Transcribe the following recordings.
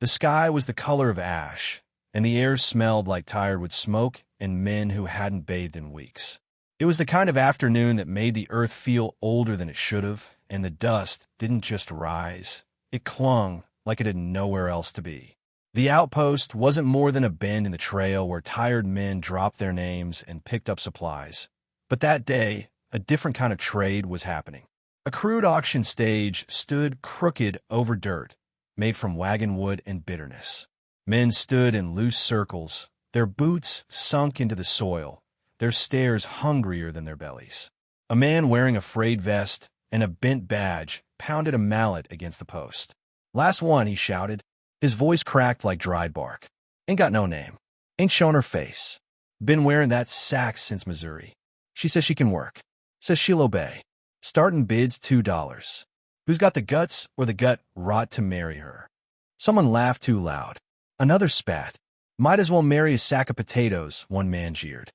The sky was the color of ash, and the air smelled like tired with smoke and men who hadn't bathed in weeks. It was the kind of afternoon that made the earth feel older than it should have, and the dust didn't just rise. It clung like it had nowhere else to be. The outpost wasn't more than a bend in the trail where tired men dropped their names and picked up supplies. But that day, a different kind of trade was happening. A crude auction stage stood crooked over dirt, made from wagon wood and bitterness. Men stood in loose circles, their boots sunk into the soil, their stares hungrier than their bellies. A man wearing a frayed vest and a bent badge pounded a mallet against the post. "Last one," he shouted. His voice cracked like dried bark. "Ain't got no name. Ain't shown her face. Been wearing that sack since Missouri. She says she can work. Says she'll obey. Starting bids $2. Who's got the guts or the gut rot to marry her?" Someone laughed too loud. Another spat. "Might as well marry a sack of potatoes," one man jeered.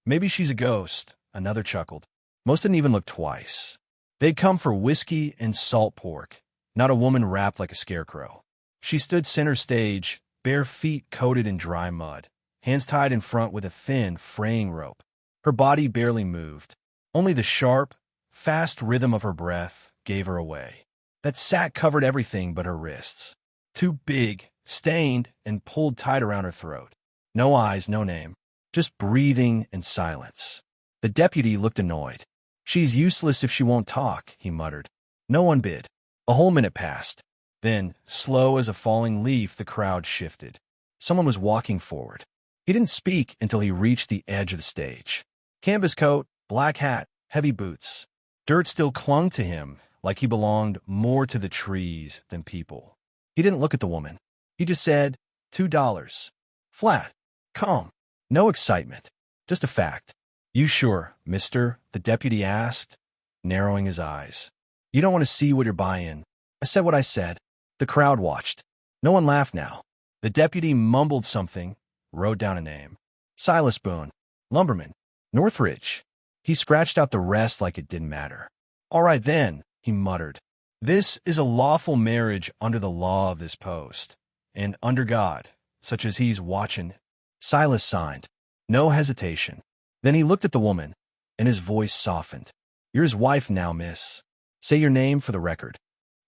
Maybe she's a ghost," another chuckled. Most didn't even look twice. They'd come for whiskey and salt pork, not a woman wrapped like a scarecrow. She stood center stage, bare feet coated in dry mud, hands tied in front with a thin, fraying rope. Her body barely moved. Only the sharp, fast rhythm of her breath gave her away. That sack covered everything but her wrists. Too big, stained, and pulled tight around her throat. No eyes, no name. Just breathing and silence. The deputy looked annoyed. "She's useless if she won't talk," he muttered. No one bid. A whole minute passed. Then, slow as a falling leaf, the crowd shifted. Someone was walking forward. He didn't speak until he reached the edge of the stage. Canvas coat, black hat, heavy boots. Dirt still clung to him, like he belonged more to the trees than people. He didn't look at the woman. He just said, $2. Flat. Calm. No excitement. Just a fact. "You sure, mister?" the deputy asked, narrowing his eyes. "You don't want to see what you're buying." "I said what I said." The crowd watched. No one laughed now. The deputy mumbled something, wrote down a name. Silas Boon. Lumberman. Northridge. He scratched out the rest like it didn't matter. "All right then," he muttered. "This is a lawful marriage under the law of this post, and under God, such as he's watching." Silas signed. No hesitation. Then he looked at the woman, and his voice softened. "You're his wife now, miss. Say your name for the record."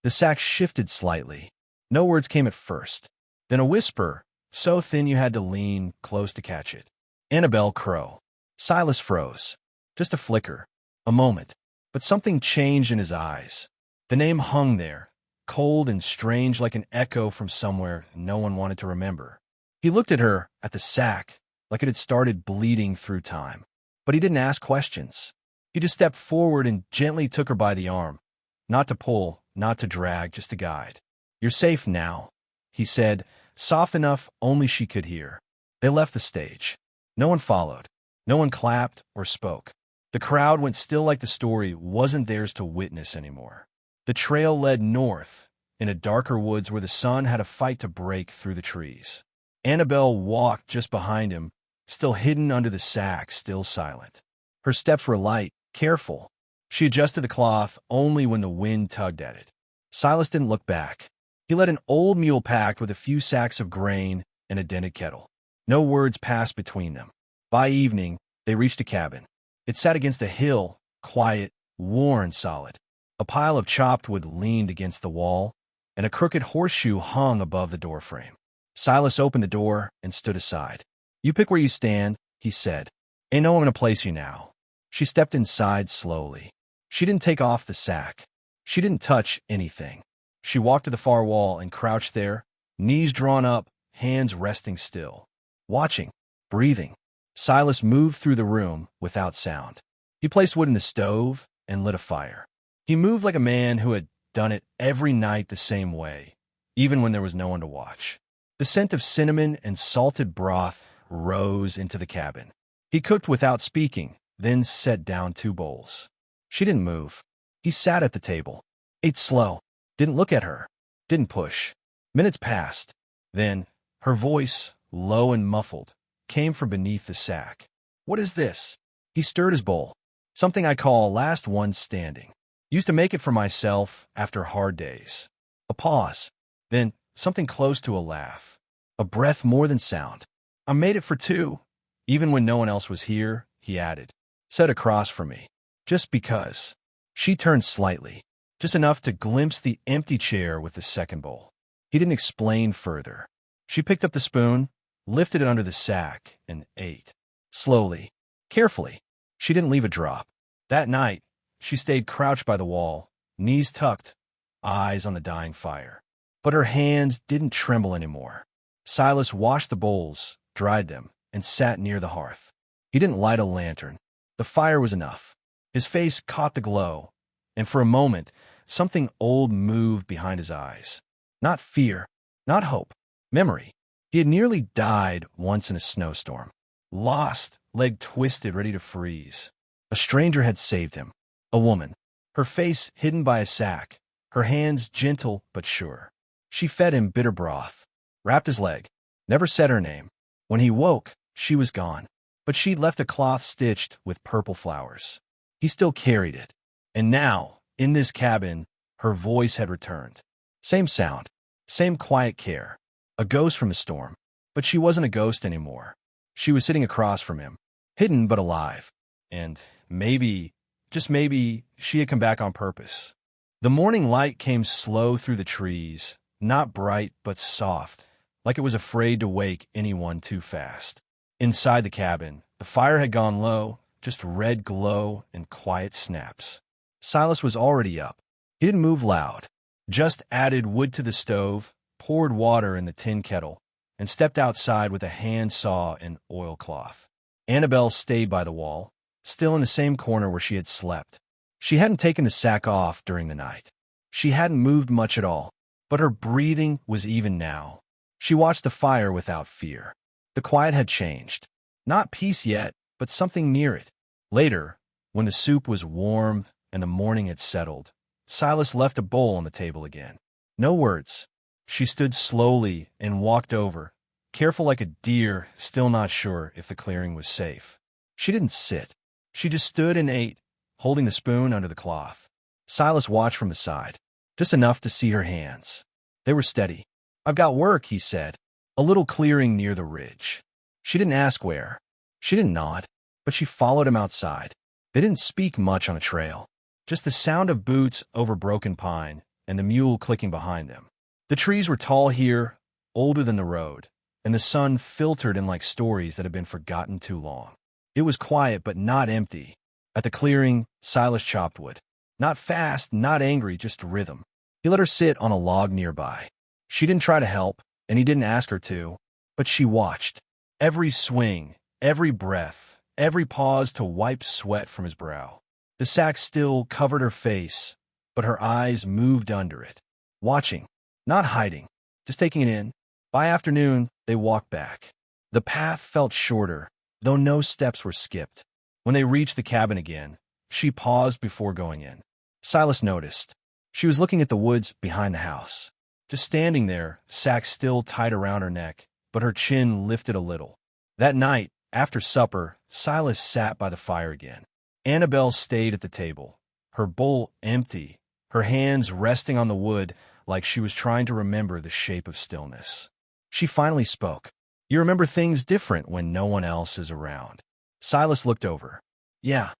The sack shifted slightly. No words came at first. Then a whisper, so thin you had to lean close to catch it. "Annabelle Crow." Silas froze. Just a flicker. A moment. But something changed in his eyes. The name hung there, cold and strange like an echo from somewhere no one wanted to remember. He looked at her, at the sack, like it had started bleeding through time. But he didn't ask questions. He just stepped forward and gently took her by the arm. Not to pull, not to drag, just to guide. "You're safe now," he said, soft enough only she could hear. They left the stage. No one followed. No one clapped or spoke. The crowd went still like the story wasn't theirs to witness anymore. The trail led north, in a darker woods where the sun had a fight to break through the trees. Annabelle walked just behind him, still hidden under the sack, still silent. Her steps were light, careful. She adjusted the cloth only when the wind tugged at it. Silas didn't look back. He led an old mule packed with a few sacks of grain and a dented kettle. No words passed between them. By evening, they reached a cabin. It sat against a hill, quiet, worn solid. A pile of chopped wood leaned against the wall, and a crooked horseshoe hung above the doorframe. Silas opened the door and stood aside. "You pick where you stand," he said. "Ain't no one gonna place you now." She stepped inside slowly. She didn't take off the sack. She didn't touch anything. She walked to the far wall and crouched there, knees drawn up, hands resting still. Watching, breathing. Silas moved through the room without sound. He placed wood in the stove and lit a fire. He moved like a man who had done it every night the same way, even when there was no one to watch. The scent of cinnamon and salted broth rose into the cabin. He cooked without speaking, then set down 2 bowls. She didn't move. He sat at the table, ate slow, didn't look at her, didn't push. Minutes passed. Then, her voice, low and muffled, came from beneath the sack. "What is this?" He stirred his bowl. "Something I call last one standing. Used to make it for myself after hard days." A pause. Then, something close to a laugh, a breath more than sound. "I made it for two." Even when no one else was here, he added, "Set across for me. Just because." She turned slightly, just enough to glimpse the empty chair with the second bowl. He didn't explain further. She picked up the spoon, lifted it under the sack, and ate. Slowly, carefully. She didn't leave a drop. That night, she stayed crouched by the wall, knees tucked, eyes on the dying fire. But her hands didn't tremble anymore. Silas washed the bowls, dried them, and sat near the hearth. He didn't light a lantern. The fire was enough. His face caught the glow, and for a moment, something old moved behind his eyes. Not fear, not hope, memory. He had nearly died once in a snowstorm. Lost, leg twisted, ready to freeze. A stranger had saved him. A woman, her face hidden by a sack, her hands gentle but sure. She fed him bitter broth, wrapped his leg, never said her name. When he woke, she was gone, but she'd left a cloth stitched with purple flowers. He still carried it. And now, in this cabin, her voice had returned. Same sound, same quiet care. A ghost from a storm. But she wasn't a ghost anymore. She was sitting across from him, hidden but alive. And maybe, just maybe, she had come back on purpose. The morning light came slow through the trees, not bright but soft, like it was afraid to wake anyone too fast. Inside the cabin, the fire had gone low, just red glow and quiet snaps. Silas was already up. He didn't move loud, just added wood to the stove, poured water in the tin kettle, and stepped outside with a hand saw and oilcloth. Annabelle stayed by the wall, still in the same corner where she had slept. She hadn't taken the sack off during the night. She hadn't moved much at all, but her breathing was even now. She watched the fire without fear. The quiet had changed. Not peace yet, but something near it. Later, when the soup was warm and the morning had settled, Silas left a bowl on the table again. No words. She stood slowly and walked over, careful like a deer, still not sure if the clearing was safe. She didn't sit. She just stood and ate, holding the spoon under the cloth. Silas watched from the side, just enough to see her hands. They were steady. "I've got work," he said. "A little clearing near the ridge." She didn't ask where. She didn't nod, but she followed him outside. They didn't speak much on a trail, just the sound of boots over broken pine and the mule clicking behind them. The trees were tall here, older than the road, and the sun filtered in like stories that had been forgotten too long. It was quiet but not empty. At the clearing, Silas chopped wood. Not fast, not angry, just rhythm. He let her sit on a log nearby. She didn't try to help, and he didn't ask her to, but she watched. Every swing, every breath, every pause to wipe sweat from his brow. The sack still covered her face, but her eyes moved under it, watching, not hiding, just taking it in. By afternoon, they walked back. The path felt shorter, though no steps were skipped. When they reached the cabin again, she paused before going in. Silas noticed. She was looking at the woods behind the house. Just standing there, sack still tied around her neck, but her chin lifted a little. That night, after supper, Silas sat by the fire again. Annabelle stayed at the table, her bowl empty, her hands resting on the wood like she was trying to remember the shape of stillness. She finally spoke. "You remember things different when no one else is around." Silas looked over. "Yeah."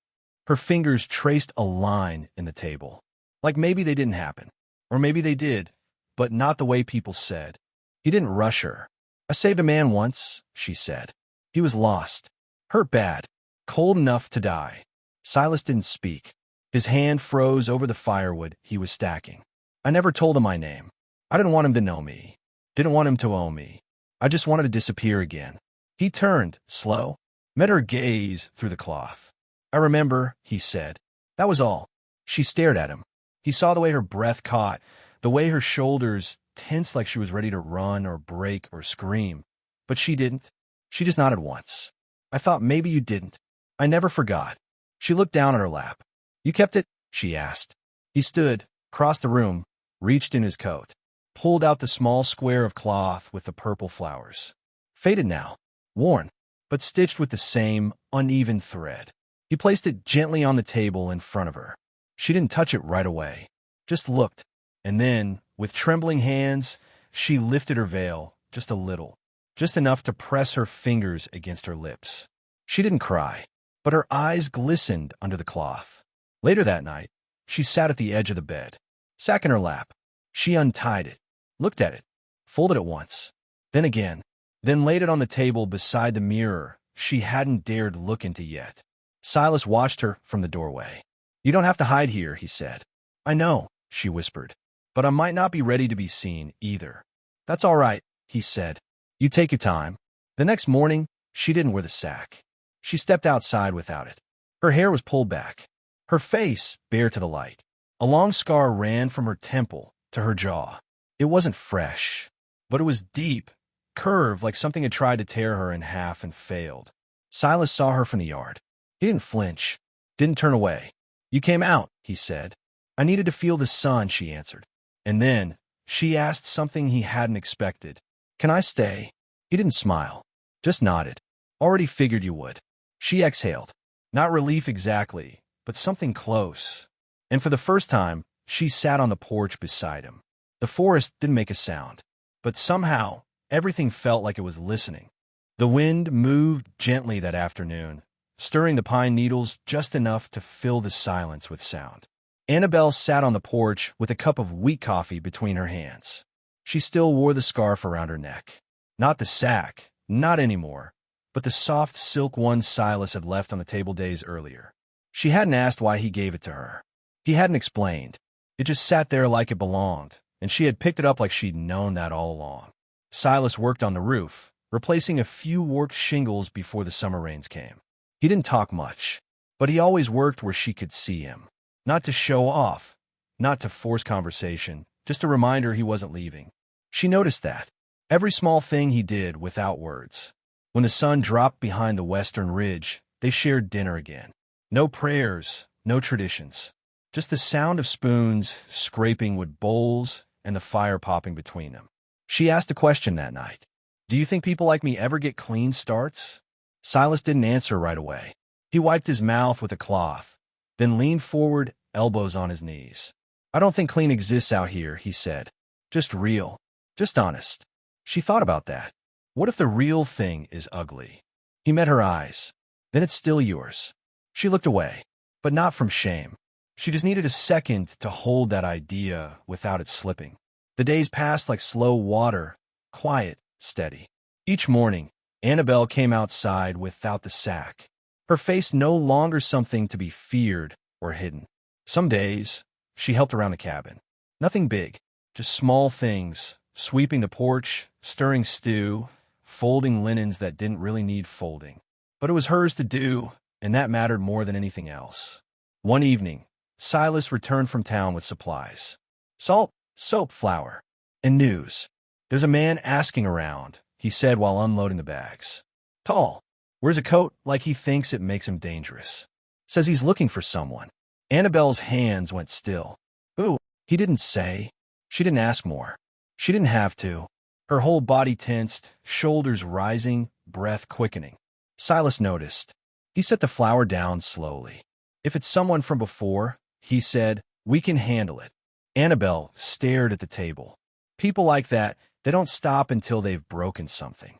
Her fingers traced a line in the table. Like maybe they didn't happen. Or maybe they did, but not the way people said. He didn't rush her. "I saved a man once," she said. "He was lost. Hurt bad. Cold enough to die." Silas didn't speak. His hand froze over the firewood he was stacking. "I never told him my name. I didn't want him to know me. Didn't want him to owe me. I just wanted to disappear again." He turned, slow, met her gaze through the cloth. "I remember," he said. That was all. She stared at him. He saw the way her breath caught, the way her shoulders tensed like she was ready to run or break or scream. But she didn't. She just nodded once. "I thought maybe you didn't. I never forgot." She looked down at her lap. "You kept it?" she asked. He stood, crossed the room, reached in his coat, pulled out the small square of cloth with the purple flowers. Faded now, worn, but stitched with the same uneven thread. He placed it gently on the table in front of her. She didn't touch it right away, just looked, and then, with trembling hands, she lifted her veil just a little, just enough to press her fingers against her lips. She didn't cry, but her eyes glistened under the cloth. Later that night, she sat at the edge of the bed, sack in her lap. She untied it, looked at it, folded it once, then again, then laid it on the table beside the mirror she hadn't dared look into yet. Silas watched her from the doorway. "You don't have to hide here," he said. "I know," she whispered, "but I might not be ready to be seen either." "That's all right," he said. "You take your time." The next morning, she didn't wear the sack. She stepped outside without it. Her hair was pulled back, her face bare to the light. A long scar ran from her temple to her jaw. It wasn't fresh, but it was deep, curved like something had tried to tear her in half and failed. Silas saw her from the yard. He didn't flinch, didn't turn away. "You came out," he said. "I needed to feel the sun," she answered. And then she asked something he hadn't expected. "Can I stay?" He didn't smile, just nodded. "Already figured you would." She exhaled. Not relief exactly, but something close. And for the first time, she sat on the porch beside him. The forest didn't make a sound, but somehow everything felt like it was listening. The wind moved gently that afternoon, stirring the pine needles just enough to fill the silence with sound. Annabelle sat on the porch with a cup of weak coffee between her hands. She still wore the scarf around her neck. Not the sack, not anymore, but the soft silk one Silas had left on the table days earlier. She hadn't asked why he gave it to her. He hadn't explained. It just sat there like it belonged, and she had picked it up like she'd known that all along. Silas worked on the roof, replacing a few warped shingles before the summer rains came. He didn't talk much, but he always worked where she could see him. Not to show off, not to force conversation, just a reminder he wasn't leaving. She noticed that. Every small thing he did without words. When the sun dropped behind the western ridge, they shared dinner again. No prayers, no traditions. Just the sound of spoons scraping with bowls and the fire popping between them. She asked a question that night. "Do you think people like me ever get clean starts?" Silas didn't answer right away. He wiped his mouth with a cloth, then leaned forward, elbows on his knees. "I don't think clean exists out here," he said. "Just real. Just honest." She thought about that. What if the real thing is ugly? He met her eyes. "Then it's still yours." She looked away, but not from shame. She just needed a second to hold that idea without it slipping. The days passed like slow water, quiet, steady. Each morning, Annabelle came outside without the sack. Her face no longer something to be feared or hidden. Some days, she helped around the cabin. Nothing big, just small things, sweeping the porch, stirring stew, folding linens that didn't really need folding. But it was hers to do, and that mattered more than anything else. One evening, Silas returned from town with supplies. Salt, soap, flour, and news. "There's a man asking around," he said while unloading the bags. "Tall. Wears a coat like he thinks it makes him dangerous. Says he's looking for someone." Annabelle's hands went still. "Who?" He didn't say. She didn't ask more. She didn't have to. Her whole body tensed, shoulders rising, breath quickening. Silas noticed. He set the flour down slowly. "If it's someone from before," he said, "we can handle it." Annabelle stared at the table. People like that, they don't stop until they've broken something.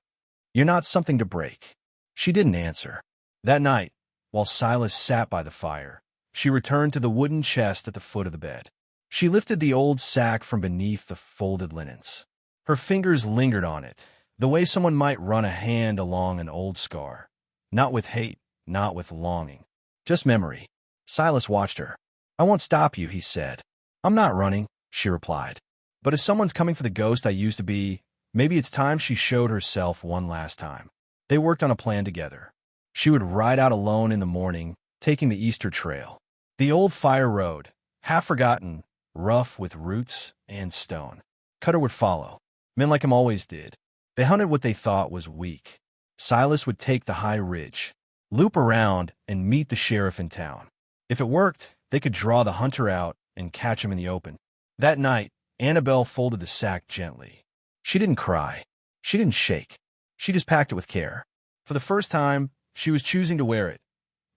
"You're not something to break." She didn't answer. That night, while Silas sat by the fire, she returned to the wooden chest at the foot of the bed. She lifted the old sack from beneath the folded linens. Her fingers lingered on it, the way someone might run a hand along an old scar. Not with hate, not with longing, just memory. Silas watched her. "I won't stop you," he said. "I'm not running," she replied. "But if someone's coming for the ghost I used to be, maybe it's time she showed herself one last time." They worked on a plan together. She would ride out alone in the morning, taking the Easter trail. The old fire road, half forgotten, rough with roots and stone. Cutter would follow. Men like him always did. They hunted what they thought was weak. Silas would take the high ridge, loop around, and meet the sheriff in town. If it worked, they could draw the hunter out and catch him in the open. That night, Annabelle folded the sack gently. She didn't cry. She didn't shake. She just packed it with care. For the first time, she was choosing to wear it.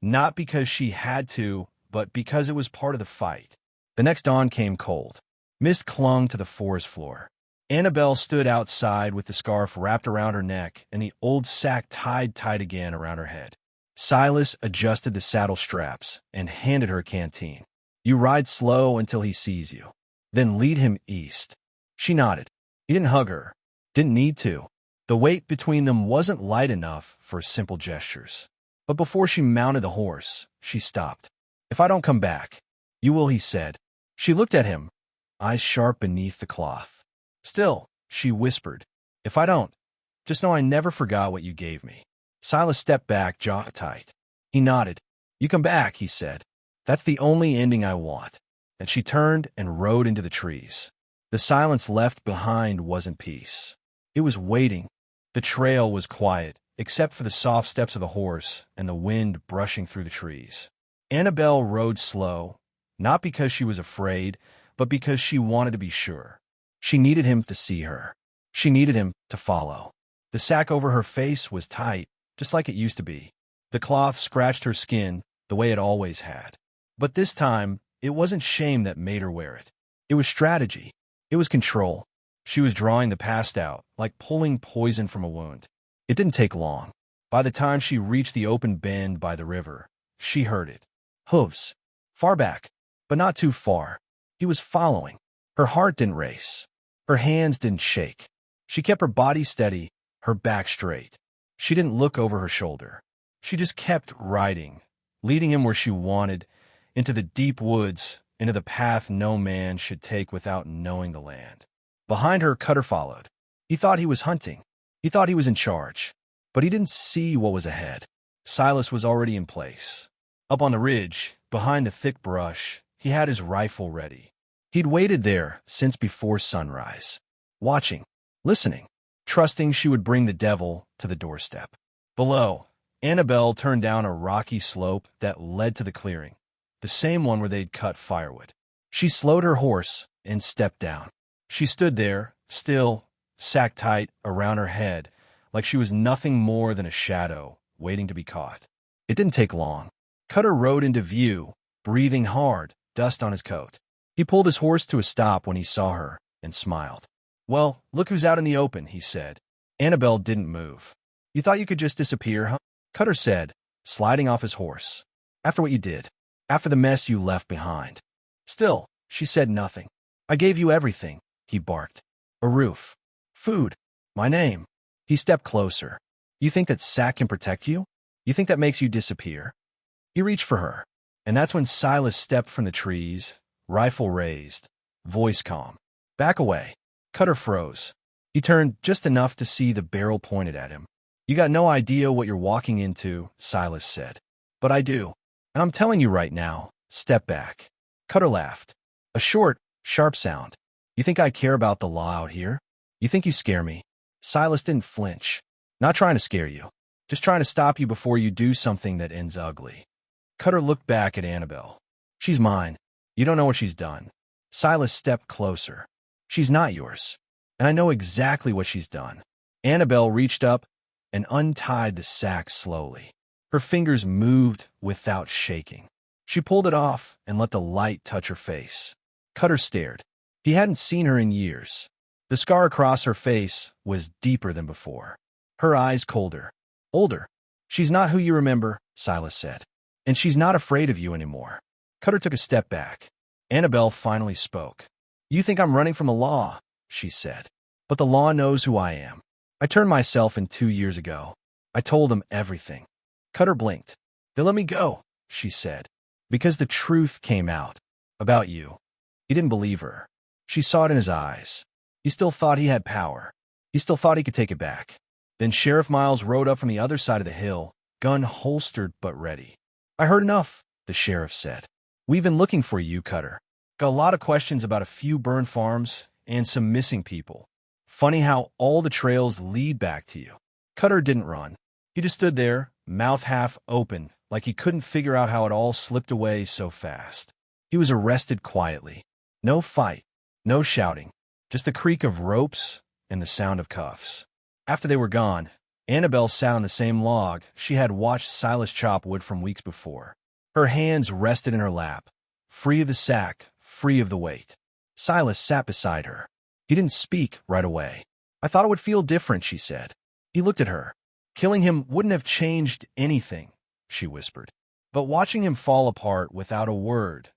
Not because she had to, but because it was part of the fight. The next dawn came cold. Mist clung to the forest floor. Annabelle stood outside with the scarf wrapped around her neck and the old sack tied tight again around her head. Silas adjusted the saddle straps and handed her a canteen. "You ride slow until he sees you. Then lead him east." She nodded. He didn't hug her. Didn't need to. The weight between them wasn't light enough for simple gestures. But before she mounted the horse, she stopped. "If I don't come back, you will," he said. She looked at him, eyes sharp beneath the cloth. "Still," she whispered, "if I don't, just know I never forgot what you gave me." Silas stepped back, jaw tight. He nodded. "You come back," he said. "That's the only ending I want." And she turned and rode into the trees. The silence left behind wasn't peace. It was waiting. The trail was quiet, except for the soft steps of the horse and the wind brushing through the trees. Annabelle rode slow, not because she was afraid, but because she wanted to be sure. She needed him to see her. She needed him to follow. The sack over her face was tight, just like it used to be. The cloth scratched her skin the way it always had. But this time, it wasn't shame that made her wear it. It was strategy. It was control. She was drawing the past out, like pulling poison from a wound. It didn't take long. By the time she reached the open bend by the river, she heard it. Hooves. Far back, but not too far. He was following. Her heart didn't race. Her hands didn't shake. She kept her body steady, her back straight. She didn't look over her shoulder. She just kept riding, leading him where she wanted, into the deep woods, into the path no man should take without knowing the land. Behind her, Cutter followed. He thought he was hunting. He thought he was in charge. But he didn't see what was ahead. Silas was already in place. Up on the ridge, behind the thick brush, he had his rifle ready. He'd waited there since before sunrise, watching, listening, trusting she would bring the devil to the doorstep. Below, Annabelle turned down a rocky slope that led to the clearing, the same one where they'd cut firewood. She slowed her horse and stepped down. She stood there, still, sack tight around her head, like she was nothing more than a shadow waiting to be caught. It didn't take long. Cutter rode into view, breathing hard, dust on his coat. He pulled his horse to a stop when he saw her and smiled. "Well, look who's out in the open," he said. Annabelle didn't move. "You thought you could just disappear, huh?" Cutter said, sliding off his horse. "After what you did. After the mess you left behind." Still, she said nothing. "I gave you everything," he barked. "A roof. Food. My name." He stepped closer. "You think that sack can protect you? You think that makes you disappear?" He reached for her, and that's when Silas stepped from the trees, rifle raised, voice calm. "Back away." Cutter froze. He turned just enough to see the barrel pointed at him. "You got no idea what you're walking into," Silas said. "But I do. And I'm telling you right now, step back." Cutter laughed. A short, sharp sound. "You think I care about the law out here? You think you scare me?" Silas didn't flinch. "Not trying to scare you. Just trying to stop you before you do something that ends ugly." Cutter looked back at Annabelle. "She's mine. You don't know what she's done." Silas stepped closer. "She's not yours. And I know exactly what she's done." Annabelle reached up and untied the sack slowly. Her fingers moved without shaking. She pulled it off and let the light touch her face. Cutter stared. He hadn't seen her in years. The scar across her face was deeper than before. Her eyes colder. "Older. She's not who you remember," Silas said. "And she's not afraid of you anymore." Cutter took a step back. Annabelle finally spoke. "You think I'm running from the law," she said. "But the law knows who I am. I turned myself in 2 years ago. I told them everything." Cutter blinked. "They let me go," she said, "because the truth came out. About you." He didn't believe her. She saw it in his eyes. He still thought he had power. He still thought he could take it back. Then Sheriff Miles rode up from the other side of the hill, gun holstered but ready. "I heard enough," the sheriff said. "We've been looking for you, Cutter. Got a lot of questions about a few burned farms and some missing people. Funny how all the trails lead back to you." Cutter didn't run. He just stood there, mouth half open, like he couldn't figure out how it all slipped away so fast. He was arrested quietly. No fight, no shouting, just the creak of ropes and the sound of cuffs. After they were gone, Annabelle sat on the same log she had watched Silas chop wood from weeks before. Her hands rested in her lap, free of the sack, free of the weight. Silas sat beside her. He didn't speak right away. I thought it would feel different, she said. He looked at her. Killing him wouldn't have changed anything, she whispered. But watching him fall apart without a word,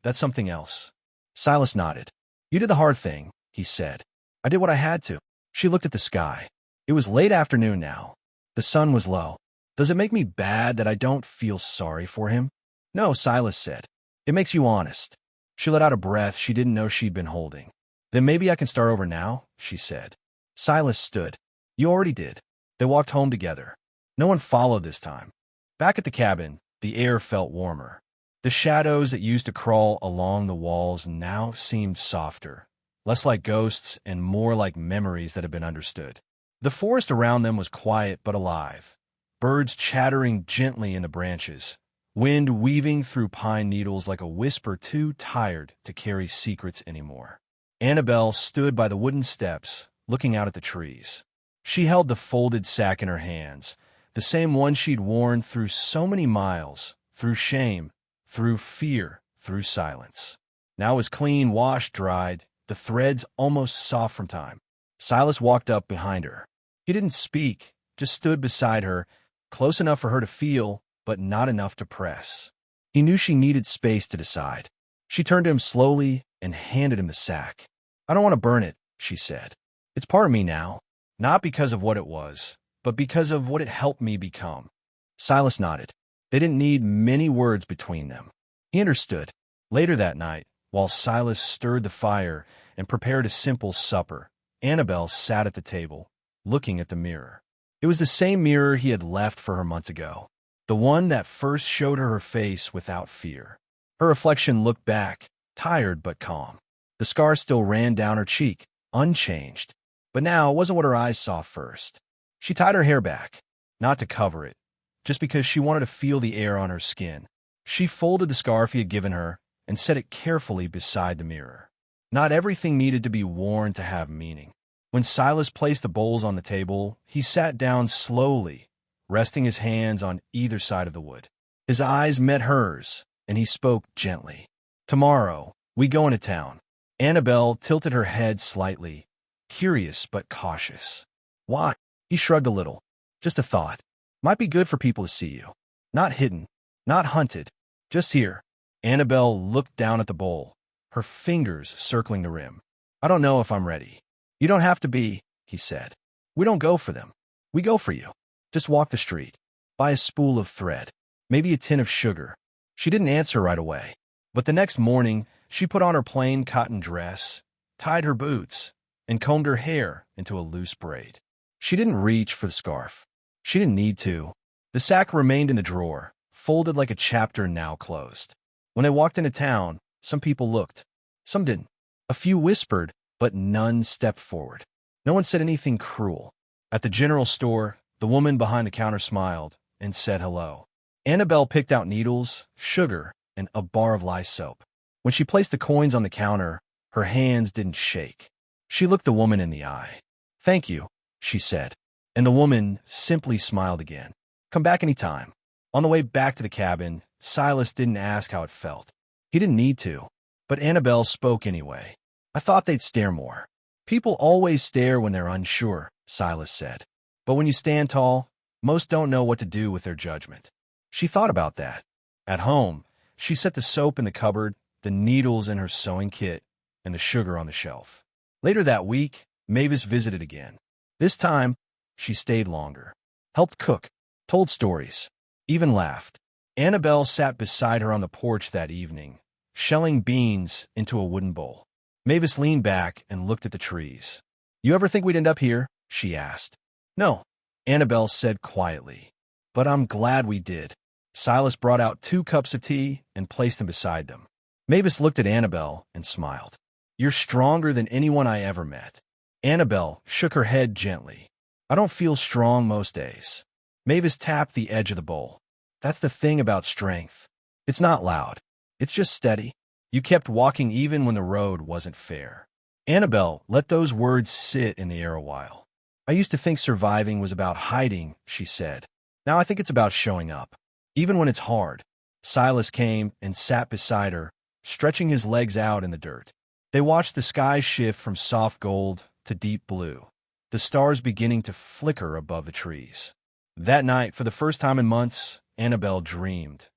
that's something else. Silas nodded. You did the hard thing, he said. I did what I had to. She looked at the sky. It was late afternoon now. The sun was low. Does it make me bad that I don't feel sorry for him? No, Silas said. It makes you honest. She let out a breath she didn't know she'd been holding. Then maybe I can start over now, she said. Silas stood. You already did. They walked home together. No one followed this time. Back at the cabin, the air felt warmer. The shadows that used to crawl along the walls now seemed softer, less like ghosts and more like memories that had been understood. The forest around them was quiet but alive, birds chattering gently in the branches, wind weaving through pine needles like a whisper too tired to carry secrets anymore. Annabelle stood by the wooden steps, looking out at the trees. She held the folded sack in her hands, the same one she'd worn through so many miles, through shame, through fear, through silence. Now it was clean, washed, dried, the threads almost soft from time. Silas walked up behind her. He didn't speak, just stood beside her, close enough for her to feel, but not enough to press. He knew she needed space to decide. She turned to him slowly and handed him the sack. I don't want to burn it, she said. It's part of me now, not because of what it was, but because of what it helped me become. Silas nodded. They didn't need many words between them. He understood. Later that night, while Silas stirred the fire and prepared a simple supper, Annabelle sat at the table, looking at the mirror. It was the same mirror he had left for her months ago, the one that first showed her face without fear. Her reflection looked back, tired but calm. The scar still ran down her cheek, unchanged, but now it wasn't what her eyes saw first. She tied her hair back, not to cover it, just because she wanted to feel the air on her skin. She folded the scarf he had given her and set it carefully beside the mirror. Not everything needed to be worn to have meaning. When Silas placed the bowls on the table, he sat down slowly, resting his hands on either side of the wood. His eyes met hers, and he spoke gently. Tomorrow, we go into town. Annabelle tilted her head slightly, curious but cautious. Why? He shrugged a little. Just a thought. Might be good for people to see you. Not hidden, not hunted, just here. Annabelle looked down at the bowl, her fingers circling the rim. I don't know if I'm ready. You don't have to be, he said. We don't go for them. We go for you. Just walk the street. Buy a spool of thread. Maybe a tin of sugar. She didn't answer right away. But the next morning, she put on her plain cotton dress, tied her boots, and combed her hair into a loose braid. She didn't reach for the scarf. She didn't need to. The sack remained in the drawer, folded like a chapter now closed. When they walked into town, some people looked. Some didn't. A few whispered, but none stepped forward. No one said anything cruel. At the general store, the woman behind the counter smiled and said hello. Annabelle picked out needles, sugar, and a bar of lye soap. When she placed the coins on the counter, her hands didn't shake. She looked the woman in the eye. Thank you, she said, and the woman simply smiled again. Come back any time. On the way back to the cabin, Silas didn't ask how it felt. He didn't need to, but Annabelle spoke anyway. I thought they'd stare more. People always stare when they're unsure, Silas said. But when you stand tall, most don't know what to do with their judgment. She thought about that. At home, she set the soap in the cupboard, the needles in her sewing kit, and the sugar on the shelf. Later that week, Mavis visited again. This time, she stayed longer, helped cook, told stories, even laughed. Annabelle sat beside her on the porch that evening, shelling beans into a wooden bowl. Mavis leaned back and looked at the trees. You ever think we'd end up here? She asked. No, Annabelle said quietly. But I'm glad we did. Silas brought out 2 cups of tea and placed them beside them. Mavis looked at Annabelle and smiled. You're stronger than anyone I ever met. Annabelle shook her head gently. I don't feel strong most days. Mavis tapped the edge of the bowl. That's the thing about strength. It's not loud. It's just steady. You kept walking even when the road wasn't fair. Annabelle let those words sit in the air a while. I used to think surviving was about hiding, she said. Now I think it's about showing up, even when it's hard. Silas came and sat beside her, stretching his legs out in the dirt. They watched the sky shift from soft gold to deep blue, the stars beginning to flicker above the trees. That night, for the first time in months, Annabelle dreamed.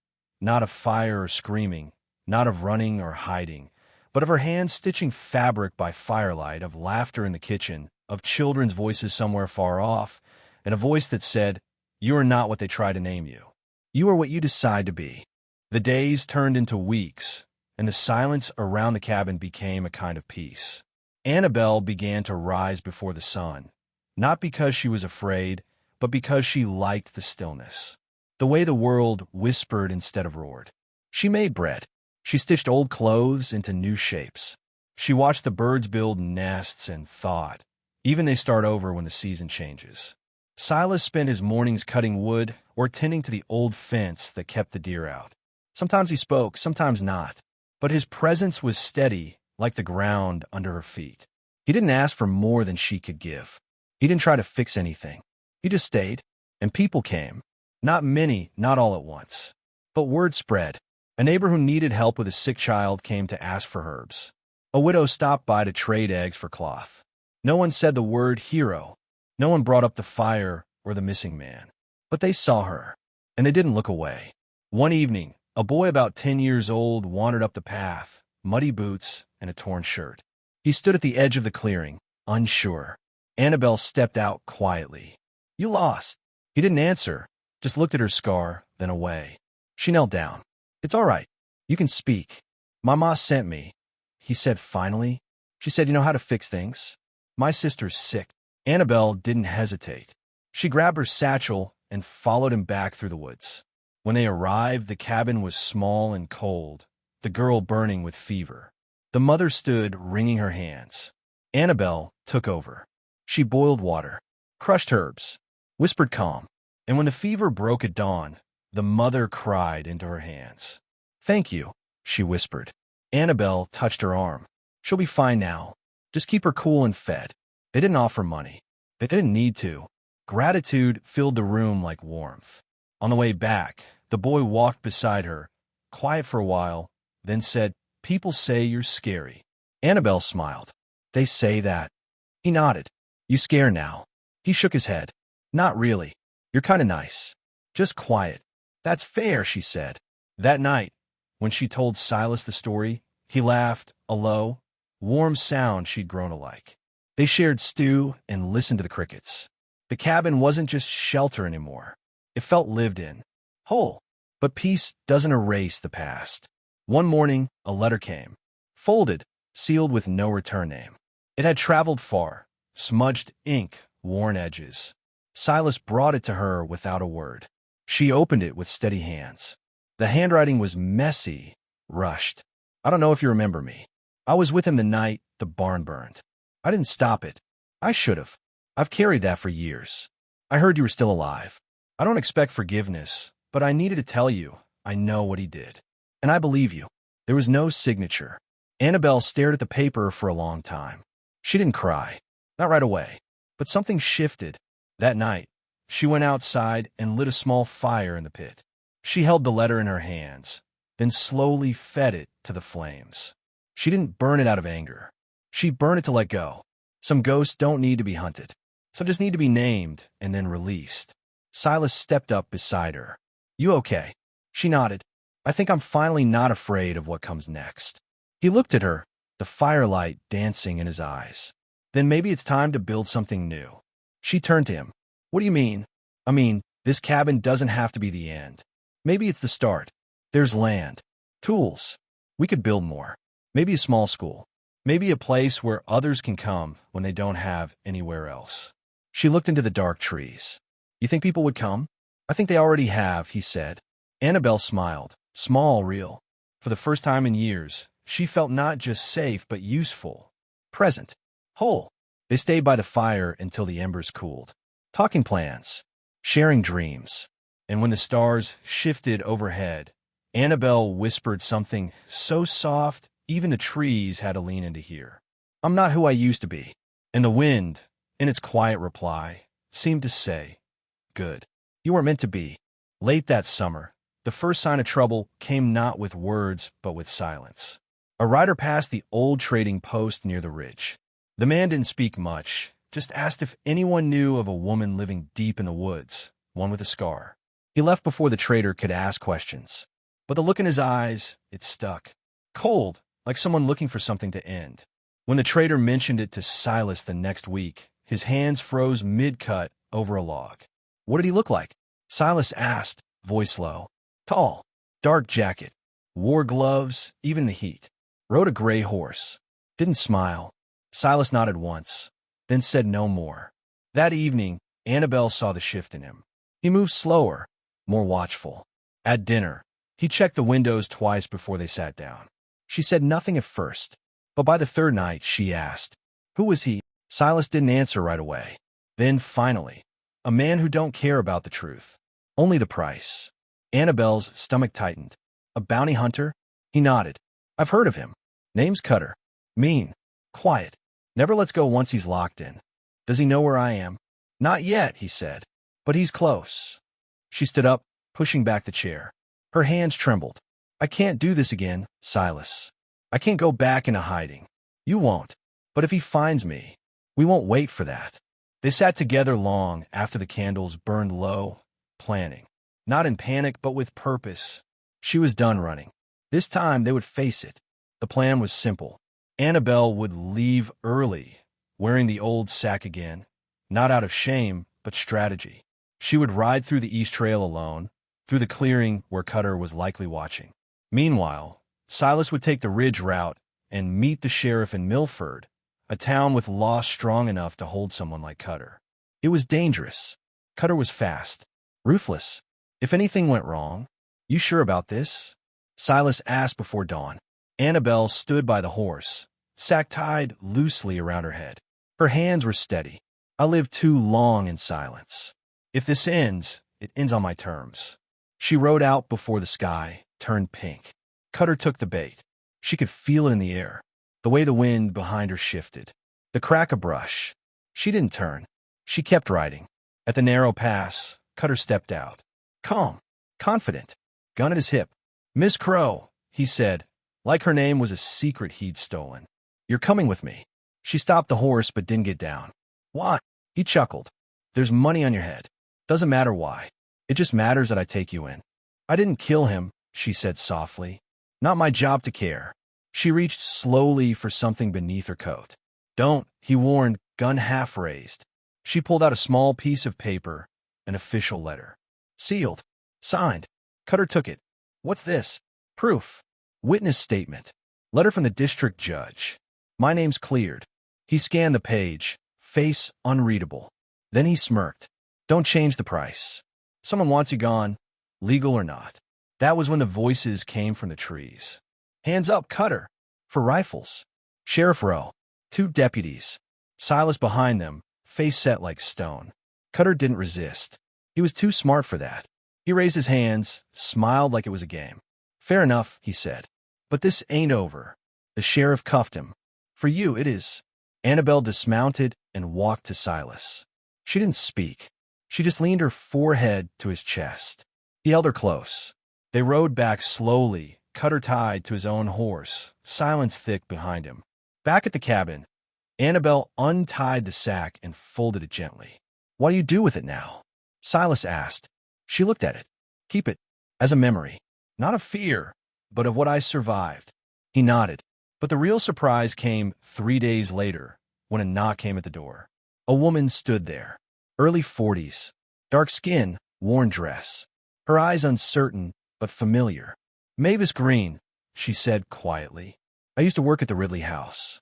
Not of fire or screaming, not of running or hiding, but of her hands stitching fabric by firelight, of laughter in the kitchen, of children's voices somewhere far off, and a voice that said, "You are not what they try to name you. You are what you decide to be." The days turned into weeks, and the silence around the cabin became a kind of peace. Annabelle began to rise before the sun, not because she was afraid, but because she liked the stillness. The way the world whispered instead of roared. She made bread. She stitched old clothes into new shapes. She watched the birds build nests and thought, even they start over when the season changes. Silas spent his mornings cutting wood or tending to the old fence that kept the deer out. Sometimes he spoke, sometimes not, but his presence was steady like the ground under her feet. He didn't ask for more than she could give. He didn't try to fix anything. He just stayed, and people came. Not many, not all at once. But word spread. A neighbor who needed help with a sick child came to ask for herbs. A widow stopped by to trade eggs for cloth. No one said the word hero. No one brought up the fire or the missing man. But they saw her, and they didn't look away. One evening, a boy about 10 years old wandered up the path, muddy boots and a torn shirt. He stood at the edge of the clearing, unsure. Annabelle stepped out quietly. "You lost." He didn't answer, just looked at her scar, then away. She knelt down. "It's all right. You can speak. My ma sent me," he said finally. "She said you know how to fix things. My sister's sick." Annabelle didn't hesitate. She grabbed her satchel and followed him back through the woods. When they arrived, the cabin was small and cold, the girl burning with fever. The mother stood wringing her hands. Annabelle took over. She boiled water, crushed herbs, whispered calm, and when the fever broke at dawn, the mother cried into her hands. "Thank you," she whispered. Annabelle touched her arm. "She'll be fine now. Just keep her cool and fed." They didn't offer money. They didn't need to. Gratitude filled the room like warmth. On the way back, the boy walked beside her, quiet for a while, then said, "People say you're scary." Annabelle smiled. "They say that." He nodded. "You scare now." He shook his head. "Not really. You're kind of nice. Just quiet." "That's fair," she said. That night, when she told Silas the story, he laughed, a low, warm sound she'd grown to like. They shared stew and listened to the crickets. The cabin wasn't just shelter anymore. It felt lived in, whole. But peace doesn't erase the past. One morning, a letter came, folded, sealed with no return name. It had traveled far, smudged ink, worn edges. Silas brought it to her without a word. She opened it with steady hands. The handwriting was messy, rushed. "I don't know if you remember me. I was with him the night the barn burned. I didn't stop it. I should have. I've carried that for years. I heard you were still alive. I don't expect forgiveness, but I needed to tell you I know what he did. And I believe you." There was no signature. Annabelle stared at the paper for a long time. She didn't cry. Not right away. But something shifted. That night, she went outside and lit a small fire in the pit. She held the letter in her hands, then slowly fed it to the flames. She didn't burn it out of anger. She burned it to let go. Some ghosts don't need to be hunted. Some just need to be named and then released. Silas stepped up beside her. "You okay?" She nodded. "I think I'm finally not afraid of what comes next." He looked at her, the firelight dancing in his eyes. "Then maybe it's time to build something new." She turned to him. "What do you mean?" "I mean, this cabin doesn't have to be the end. Maybe it's the start. There's land, tools. We could build more. Maybe a small school. Maybe a place where others can come when they don't have anywhere else." She looked into the dark trees. "You think people would come?" "I think they already have," he said. Annabelle smiled, small, real. For the first time in years, she felt not just safe but useful, present, whole. They stayed by the fire until the embers cooled, talking plans, sharing dreams. And when the stars shifted overhead, Annabelle whispered something so soft even the trees had to lean in to hear. "I'm not who I used to be." And the wind, in its quiet reply, seemed to say, "Good. You were meant to be." Late that summer, the first sign of trouble came not with words but with silence. A rider passed the old trading post near the ridge. The man didn't speak much, just asked if anyone knew of a woman living deep in the woods, one with a scar. He left before the trader could ask questions. But the look in his eyes, it stuck. Cold, like someone looking for something to end. When the trader mentioned it to Silas the next week, his hands froze mid-cut over a log. What did he look like? Silas asked, voice low. Tall, dark jacket, wore gloves, even in the heat. Rode a gray horse. Didn't smile. Silas nodded once, then said no more. That evening, Annabelle saw the shift in him. He moved slower, more watchful. At dinner, he checked the windows twice before they sat down. She said nothing at first, but by the third night, she asked, "Who was he?" Silas didn't answer right away. Then, finally, "A man who don't care about the truth. Only the price." Annabelle's stomach tightened. "A bounty hunter?" He nodded. "I've heard of him. Name's Cutter. Mean. Quiet. Never lets go once he's locked in." "Does he know where I am?" "Not yet," he said. "But he's close." She stood up, pushing back the chair. Her hands trembled. "I can't do this again, Silas. I can't go back into hiding. You won't. But if he finds me, we won't wait for that." They sat together long after the candles burned low, planning. Not in panic, but with purpose. She was done running. This time they would face it. The plan was simple. Annabelle would leave early, wearing the old sack again, not out of shame, but strategy. She would ride through the East Trail alone, through the clearing where Cutter was likely watching. Meanwhile, Silas would take the ridge route and meet the sheriff in Milford, a town with law strong enough to hold someone like Cutter. It was dangerous. Cutter was fast, ruthless. If anything went wrong, "You sure about this?" Silas asked before dawn. Annabelle stood by the horse, sack tied loosely around her head. Her hands were steady. "I lived too long in silence. If this ends, it ends on my terms." She rode out before the sky turned pink. Cutter took the bait. She could feel it in the air, the way the wind behind her shifted. The crack of brush. She didn't turn. She kept riding. At the narrow pass, Cutter stepped out. Calm, confident, gun at his hip. "Miss Crow," he said, like her name was a secret he'd stolen. "You're coming with me." She stopped the horse but didn't get down. "Why?" He chuckled. "There's money on your head. Doesn't matter why. It just matters that I take you in." "I didn't kill him," she said softly. "Not my job to care." She reached slowly for something beneath her coat. "Don't," he warned, gun half raised. She pulled out a small piece of paper, an official letter. Sealed. Signed. Cutter took it. "What's this?" "Proof. Witness statement. Letter from the district judge. My name's cleared." He scanned the page, face unreadable. Then he smirked. "Don't change the price. Someone wants you gone, legal or not." That was when the voices came from the trees. "Hands up, Cutter." For rifles. Sheriff Rowe. 2 deputies. Silas behind them, face set like stone. Cutter didn't resist. He was too smart for that. He raised his hands, smiled like it was a game. "Fair enough," he said. "But this ain't over." The sheriff cuffed him. "For you, it is." Annabelle dismounted and walked to Silas. She didn't speak. She just leaned her forehead to his chest. He held her close. They rode back slowly, Cutter tied to his own horse, silence thick behind him. Back at the cabin, Annabelle untied the sack and folded it gently. "What do you do with it now?" Silas asked. She looked at it. "Keep it. As a memory. Not of fear, but of what I survived." He nodded. But the real surprise came 3 days later, when a knock came at the door. A woman stood there. Early 40s. Dark skin, worn dress. Her eyes uncertain, but familiar. "Mavis Green," she said quietly. "I used to work at the Ridley house."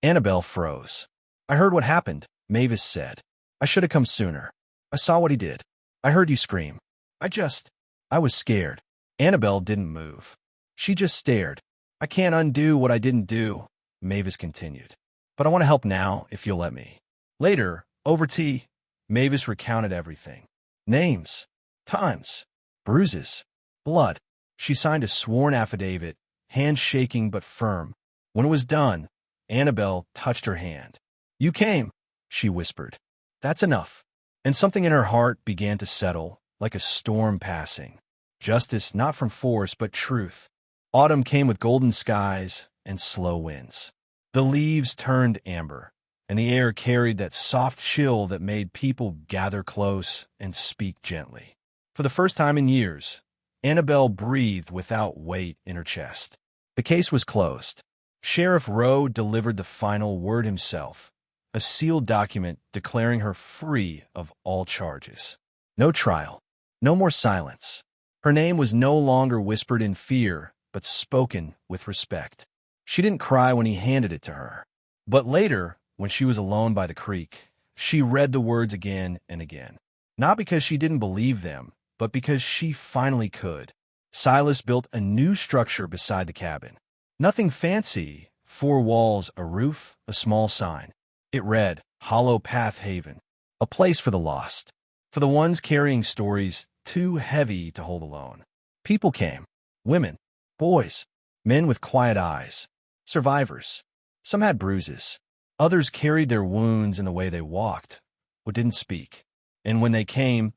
Annabelle froze. "I heard what happened," Mavis said. "I should have come sooner. I saw what he did. I heard you scream. I was scared." Annabelle didn't move. She just stared. "I can't undo what I didn't do," Mavis continued. "But I want to help now, if you'll let me." Later, over tea, Mavis recounted everything. Names, times, bruises, blood. She signed a sworn affidavit, hand shaking but firm. When it was done, Annabelle touched her hand. "You came," she whispered. "That's enough." And something in her heart began to settle, like a storm passing. Justice not from force, but truth. Autumn came with golden skies, and slow winds. The leaves turned amber, and the air carried that soft chill that made people gather close and speak gently. For the first time in years, Annabelle breathed without weight in her chest. The case was closed. Sheriff Rowe delivered the final word himself, a sealed document declaring her free of all charges. No trial, no more silence. Her name was no longer whispered in fear, but spoken with respect. She didn't cry when he handed it to her. But later, when she was alone by the creek, she read the words again and again. Not because she didn't believe them, but because she finally could. Silas built a new structure beside the cabin. Nothing fancy, 4 walls, a roof, a small sign. It read, Hollow Path Haven, a place for the lost, for the ones carrying stories too heavy to hold alone. People came, women, boys, men with quiet eyes, survivors. Some had bruises. Others carried their wounds in the way they walked, but didn't speak. And when they came,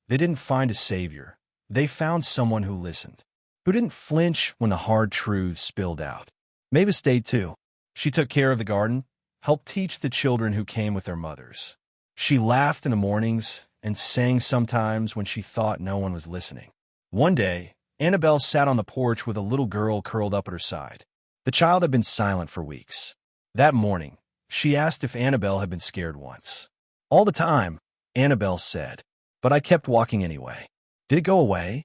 they didn't find a savior. They found someone who listened, who didn't flinch when the hard truths spilled out. Mavis stayed too. She took care of the garden, helped teach the children who came with their mothers. She laughed in the mornings and sang sometimes when she thought no one was listening. One day, Annabelle sat on the porch with a little girl curled up at her side. The child had been silent for weeks. That morning, she asked if Annabelle had been scared once. All the time, Annabelle said, but I kept walking anyway. Did it go away?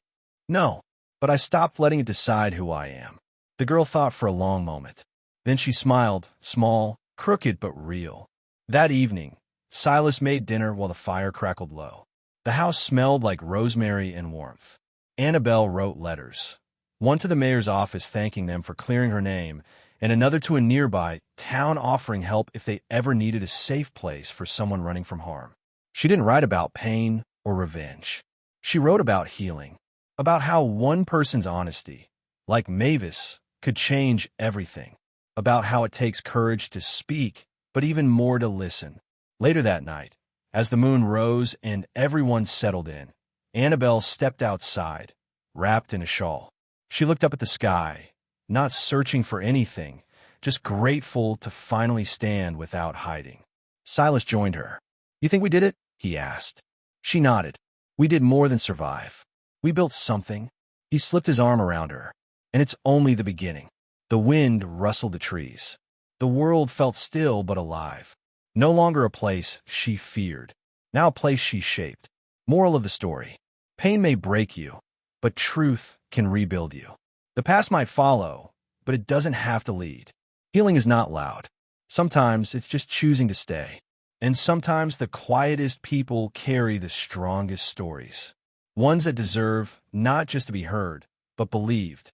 No, but I stopped letting it decide who I am. The girl thought for a long moment. Then she smiled, small, crooked but real. That evening, Silas made dinner while the fire crackled low. The house smelled like rosemary and warmth. Annabelle wrote letters, one to the mayor's office thanking them for clearing her name, and another to a nearby town offering help if they ever needed a safe place for someone running from harm. She didn't write about pain or revenge. She wrote about healing, about how one person's honesty, like Mavis, could change everything, about how it takes courage to speak, but even more to listen. Later that night, as the moon rose and everyone settled in, Annabelle stepped outside, wrapped in a shawl. She looked up at the sky, not searching for anything, just grateful to finally stand without hiding. Silas joined her. "You think we did it?" he asked. She nodded. "We did more than survive. We built something." He slipped his arm around her. "And it's only the beginning." The wind rustled the trees. The world felt still but alive. No longer a place she feared, now a place she shaped. Moral of the story: pain may break you, but truth can rebuild you. The past might follow, but it doesn't have to lead. Healing is not loud. Sometimes it's just choosing to stay. And sometimes the quietest people carry the strongest stories. Ones that deserve not just to be heard, but believed.